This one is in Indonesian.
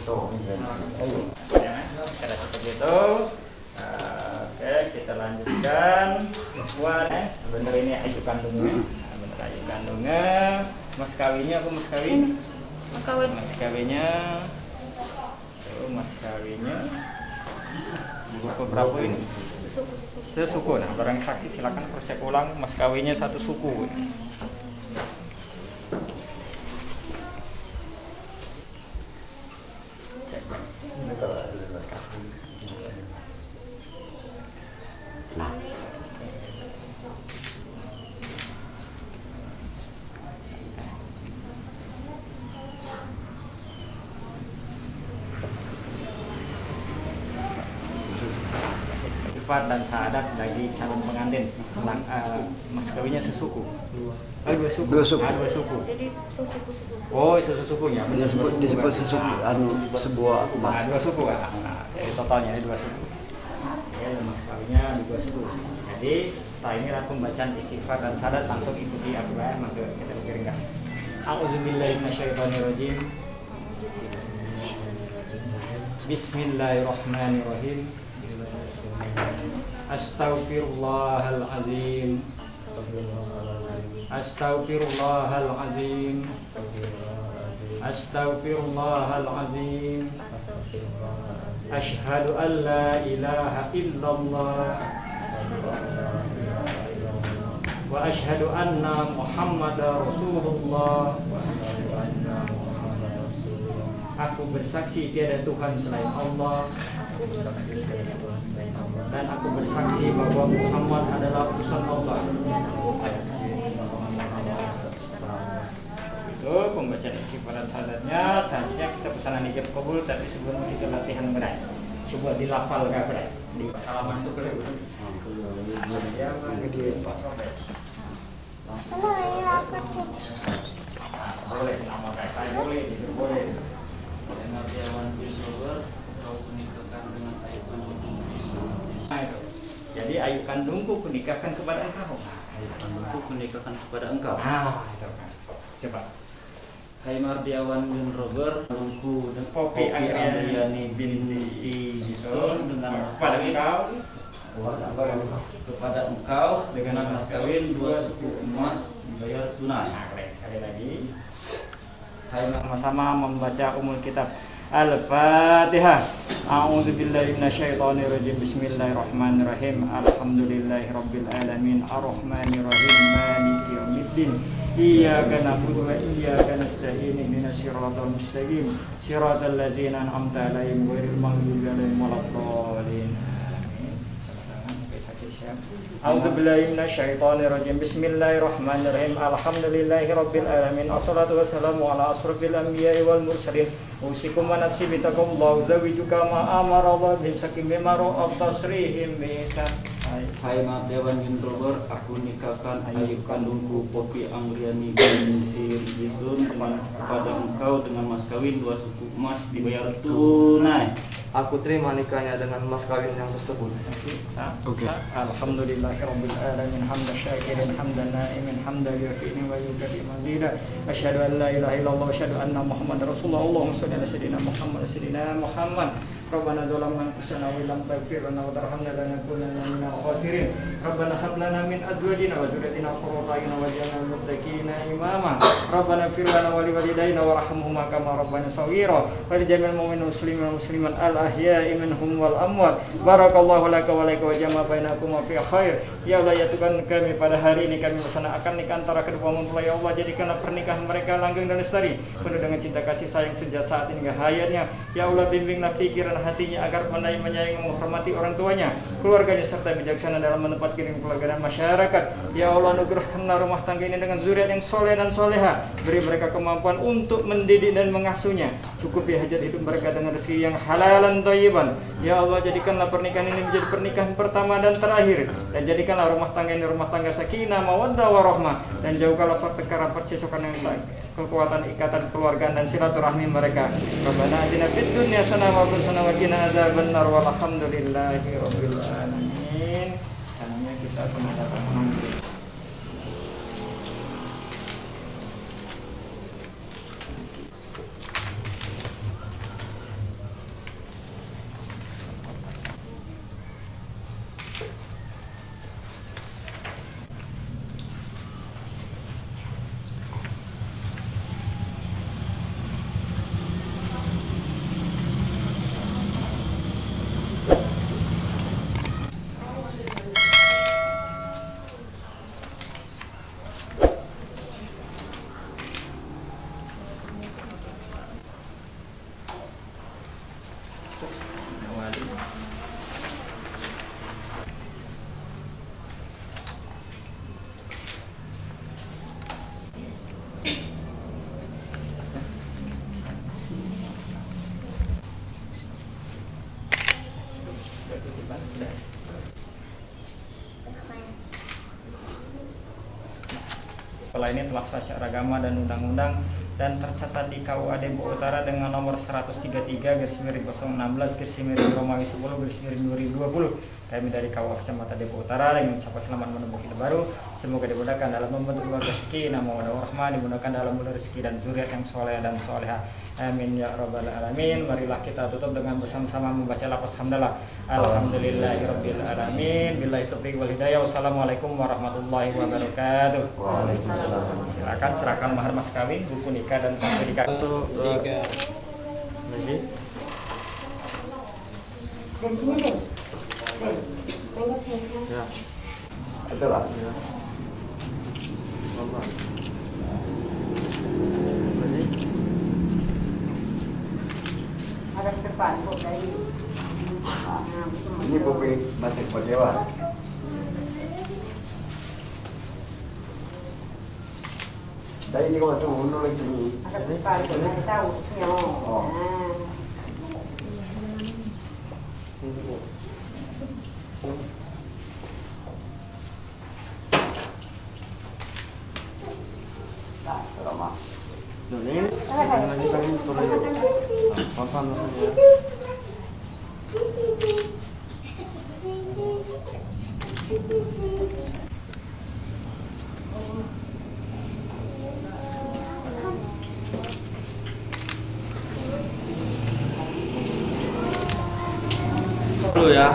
Ya, cara seperti itu. Oke, kita lanjutkan. Bener ini ayu kandungnya. Bener ayu kandungnya. Mas kawinnya apa mas kawin? Mas kawin. Mas kawinnya. Tuh, mas kawinnya. Buku berapa ini? Sesuku. Nah, barang saksi silakan proses ulang. Mas kawinnya satu suku. Sifat dan syahadat bagi calon pengantin. Mas kawinnya sesuku. Dua suku. Dua suku. Jadi sesuku. Oh, sesukunya. Disebut sesuku sebuah mas. Dua suku kan. Jadi totalnya dua suku. Ya, mas kawinnya dua suku. Jadi setelah ini pembacaan istighfar dan syahadat langsung ikuti aku ya. Maka kita ringkas. A'udzubillahi minasyaitonirrajim. Bismillahirrahmanirrahim. Astaghfirullahalazim. Astaghfirullahalazim. Astaghfirullahalazim. Asyhadu an la ilaha illallah wa asyhadu anna Muhammadar Rasulullah. Aku bersaksi tiada Tuhan selain Allah. Dan aku bersaksi bahwa Muhammad adalah utusan Allah. Itu pembacaan istighfar dan syahadatnya. Selanjutnya kita pesanan ijab kabul, tapi sebelum kita latihan berat. Coba dilafal gak berat. Di salaman itu boleh. Boleh, nama kata boleh, itu boleh. Nah, itu. Jadi ayu kandungku kunikahkan kepada engkau. Ayu kandungku kunikahkan kepada engkau. Nah, itu kan. Coba. Hai Mardiawan bin Robert, kandungku dan Poppy Andriani binti Isun dengan kepada engkau dengan mas kawin 2 suku emas dibayar tunai. Nah, keren sekali lagi. Hai, sama-sama membaca umul kitab. Al-Fatihah. A'udzubillahi minasyaitonirrajim. Bismillahirrahmanirrahim. Alhamdulillahirabbil alamin. Arrahmanirrahim. Maliki yaumiddin. Iyyaka na'budu wa iyyaka nasta'in. Ihdinas siratal mustaqim. Siratal ladzina an'amta 'alaihim ghairil maghdubi 'alaihim waladdallin. A'udzubillahi minasyaitonirrajim. Bismillahirrahmanirrahim. Alhamdulillahirabbil alamin. Wassalatu wassalamu ala asrofil anbiya'i wal mursalin. Usikum wa nafsi bitaqwallahi zawijuka ma amara Allah bin sakim bimaru tasrihim bisan. Hai Mardiawan bin Robert, aku nikahkan ayu kandungku Poppy Andriani binti Isun kepada engkau dengan mas kawin 2 suku emas dibayar tunai. Aku terima nikahnya dengan mas kawin yang tersebut. Oke. Alhamdulillahirabbil alamin. Hamdan syakirin hamdan na'imin hamdan yuhini wa yukafi mazida. Asyhadu an la ilaha illallah wa asyhadu anna Muhammadar Rasulullah. Allahumma shalli ala sayyidina Muhammad. Rabbana zalamna anfusana wa lam taghfir lana wa tarhamna lanakunanna minal khasirin. Rabbana hab lana min azwajina wa dhurriyyatina qurrata a'yun waj'alna lil muttaqina imama. Rabbana ighfir lana wa liwalidayna warhamhuma kama rabbayana shaghira. Wa li jami'il mu'minina muslimin wa muslimat al ahya'i minhum wal amwat. Barakallahu laka wa laika wa jama'a bainakum fi khair. Ya Allah, ya Tuhan kami, pada hari ini kami melaksanakan nikah antara kedua mempelai. Ya Allah, jadikanlah pernikahan mereka langgeng dan lestari, penuh dengan cinta kasih sayang sejak saat ini hingga hayatnya. Ya Allah, bimbinglah pikiran hatinya agar pandai menyayangi menghormati orang tuanya, keluarganya, serta bijaksana dalam menempatkan keluarga dan masyarakat. Ya Allah, anugerahkanlah rumah tangga ini dengan zuriat yang soleh dan soleha. Beri mereka kemampuan untuk mendidik dan mengasuhnya. Cukupi hajat hidup mereka dengan rezeki yang halal dan thayyiban. Ya Allah, jadikanlah pernikahan ini menjadi pernikahan pertama dan terakhir, dan jadikanlah rumah tangga ini rumah tangga sakinah, mawaddah, warahmah, dan jauhkanlah pertengkaran, percecokan yang kekuatan ikatan keluargaan dan silaturahmi mereka. Rabbana atina fid dunya hasanah wa fil akhirati hasanah wa qina adzabannar. Walhamdulillahirabbil alamin. Karena kita sama-sama menunggu. ini telah sah secara agama dan undang-undang dan tercatat di KUA Depok Utara dengan nomor 133/016/Romawi 10/2020. Kami dari KUA Kecamatan Depok Utara dengan mengucapkan selamat menempuh hidup baru. Semoga dimudahkan dalam membentuk keluarga rezeki, nama warahmah, dimudahkan dalam memilih rezeki dan zuriat yang soleh dan soleha. Amin ya rabbal alamin. Marilah kita tutup dengan bersama-sama membaca lafaz hamdalah. Alhamdulillahirabbil alamin. Billahi taufiq wal hidayah. Wassalamualaikum warahmatullahi wabarakatuh. Waalaikumsalam. Silakan serahkan mahar mas kawin, buku nikah dan kartu nikah. 1, 2, 3. Lagi. Dari sini deh. Dengar sini. Ya. Itu lah. Ya. Lama. Lagi. Ada ke depan kok dari. Ini kopi masih Dewa. Dari ini kau tu undur lagi. Ada ke depan kok dari tahu semua. Oh. Nah, selamat. Ini lagi tulis. Papan ya. Dulu ya.